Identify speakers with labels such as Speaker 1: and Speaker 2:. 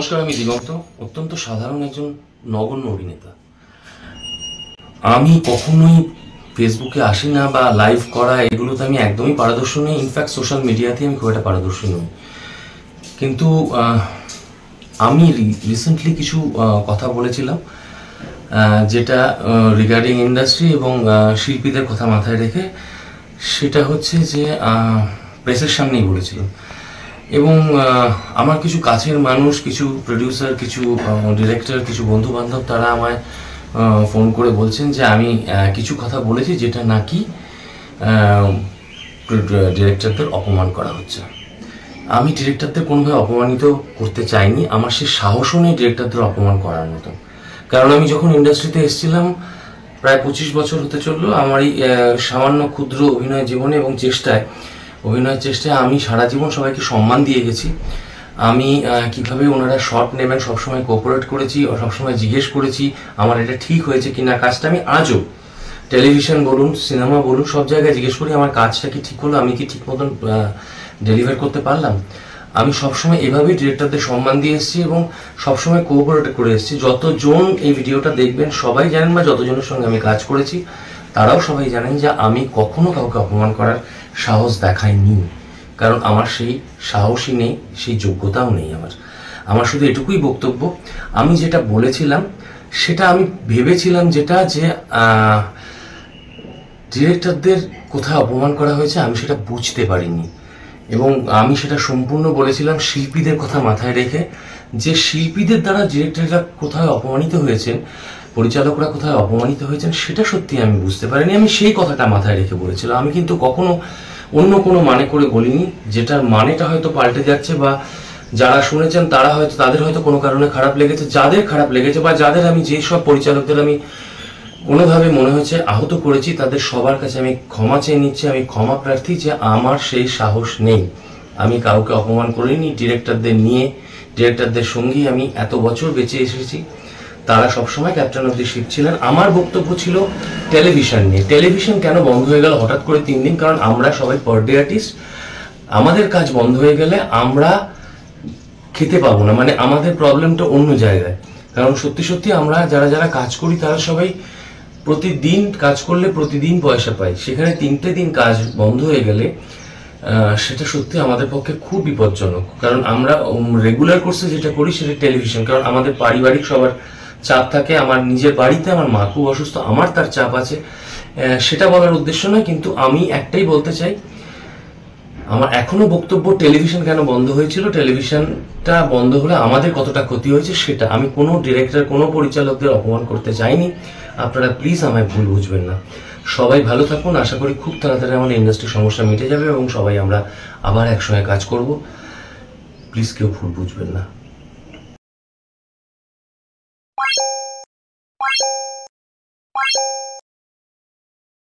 Speaker 1: নমস্কার, আমি দিগন্ত। অত্যন্ত সাধারণ একজন নগণ্য অভিনেতা। আমি কখনোই ফেসবুকে আসি না বা লাইভ করা এগুলোতে আমি একদমই পারদর্শী নই। ইনফ্যাক্ট সোশ্যাল মিডিয়াতে আমি খুব একটা পারদর্শী নই। কিন্তু আমি রিসেন্টলি কিছু কথা বলেছিলাম যেটা রিগার্ডিং ইন্ডাস্ট্রি এবং শিল্পীদের কথা মাথায় রেখে। সেটা হচ্ছে যে প্রেসের সামনেই বলেছিলাম এবং আমার কিছু কাছের মানুষ, কিছু প্রডিউসার, কিছু ডিরেক্টর, কিছু বন্ধু বান্ধব তারা আমায় ফোন করে বলছেন যে আমি কিছু কথা বলেছি যেটা নাকি ডিরেক্টরদের অপমান করা হচ্ছে। আমি ডিরেক্টরদের কোনোভাবে অপমানিত করতে চাইনি, আমার সে সাহসও নেই ডিরেক্টরদের অপমান করার মতো। কারণ আমি যখন ইন্ডাস্ট্রিতে এসেছিলাম প্রায় 25 বছর হতে চললো আমার এই সামান্য ক্ষুদ্র অভিনয় জীবনে এবং অভিনয়ের চেষ্টায় আমি সারা জীবন সবাইকে সম্মান দিয়ে গেছি। আমি কিভাবে ওনারা শট নেবেন সবসময় কোঅপারেট করেছি, সবসময় জিজ্ঞেস করেছি আমার এটা ঠিক হয়েছে কিনা কাজটা। আমি আজও টেলিভিশন বলুন, সিনেমা বলুন, সব জায়গায় জিজ্ঞেস করি আমার কাজটা কি ঠিক হলো, আমি কি ঠিক মতন ডেলিভার করতে পারলাম। আমি সবসময় এভাবেই ডিরেক্টরদের সম্মান দিয়ে এসেছি এবং সবসময় কোঅপারেট করে এসেছি। যতজন এই ভিডিওটা দেখবেন সবাই জানেন বা যতজনের সঙ্গে আমি কাজ করেছি তারাও সবাই জানেন যে আমি কখনো কাউকে অপমান করার সাহস দেখাইনি। কারণ আমার সেই সাহসই নেই, সেই যোগ্যতাও নেই। আমার শুধু এটুকুই বক্তব্য, আমি যেটা বলেছিলাম সেটা আমি ভেবেছিলাম যেটা যে ডিরেক্টরদের কোথায় অপমান করা হয়েছে আমি সেটা বুঝতে পারিনি এবং আমি সেটা সম্পূর্ণ বলেছিলাম শিল্পীদের কথা মাথায় রেখে, যে শিল্পীদের দ্বারা ডিরেক্টররা কোথায় অপমানিত হয়েছেন, পরিচালকরা কোথায় অপমানিত হয়েছেন সেটা সত্যি আমি বুঝতে পারিনি। আমি সেই কথাটা মাথায় রেখে বলেছিলাম। আমি কিন্তু কখনো অন্য কোনো মানে করে বলিনি, যেটার মানেটা হয়তো পাল্টে যাচ্ছে বা যারা শুনেছেন তারা হয়তো তাদের হয়তো কোনো কারণে খারাপ লেগেছে। যাদের খারাপ লেগেছে বা যাদের আমি যেসব পরিচালকদের আমি কোনোভাবে মনে হয়েছে আহত করেছি তাদের সবার কাছে আমি ক্ষমা চেয়ে নিচ্ছি। আমি ক্ষমা প্রার্থী যে আমার সেই সাহস নেই। আমি কাউকে অপমান করিনি। ডিরেক্টরদের সঙ্গেই আমি এত বছর বেঁচে এসেছি। তারা সবসময় ক্যাপ্টেন অফ দি শিপ ছিলেন। আমার বক্তব্য ছিল টেলিভিশন নিয়ে। টেলিভিশন কেন বন্ধ হয়ে গেল হঠাৎ করে 3 দিন? কারণ আমরা সবাই পার ডে আর্টিস্ট। আমাদের কাজ বন্ধ হয়ে গেলে আমরা খেতে পাবো না, মানে আমাদের প্রবলেমটা অন্য জায়গায়। কারণ সত্যি সত্যি আমরা যারা কাজ করি তারা সবাই প্রতিদিন কাজ করলে প্রতিদিন পয়সা পাই। সেখানে 3টে দিন কাজ বন্ধ হয়ে গেলে সেটা সত্যি আমাদের পক্ষে খুব বিপজ্জনক। কারণ আমরা রেগুলার কোর্সে যেটা করি সেটা টেলিভিশন। কারণ আমাদের পারিবারিক সবার চাপ থাকে। আমার নিজের বাড়িতে আমার মা খুব অসুস্থ, আমার তার চাপ আছে। সেটা বলার উদ্দেশ্য নয়, কিন্তু আমি একটাই বলতে চাই, আমার এখনো বক্তব্য টেলিভিশন কেন বন্ধ হয়েছিল, টেলিভিশনটা বন্ধ হলে আমাদের কতটা ক্ষতি হয়েছে সেটা। আমি কোনো ডিরেক্টর, কোনো পরিচালকদের অপমান করতে চাইনি। আপনারা প্লিজ আমায় ভুল বুঝবেন না। সবাই ভালো থাকুন। আশা করি খুব তাড়াতাড়ি আমাদের ইন্ডাস্ট্রির সমস্যা মিটে যাবে এবং সবাই আমরা আবার একসঙ্গে কাজ করব। প্লিজ কেউ ভুল বুঝবেন না।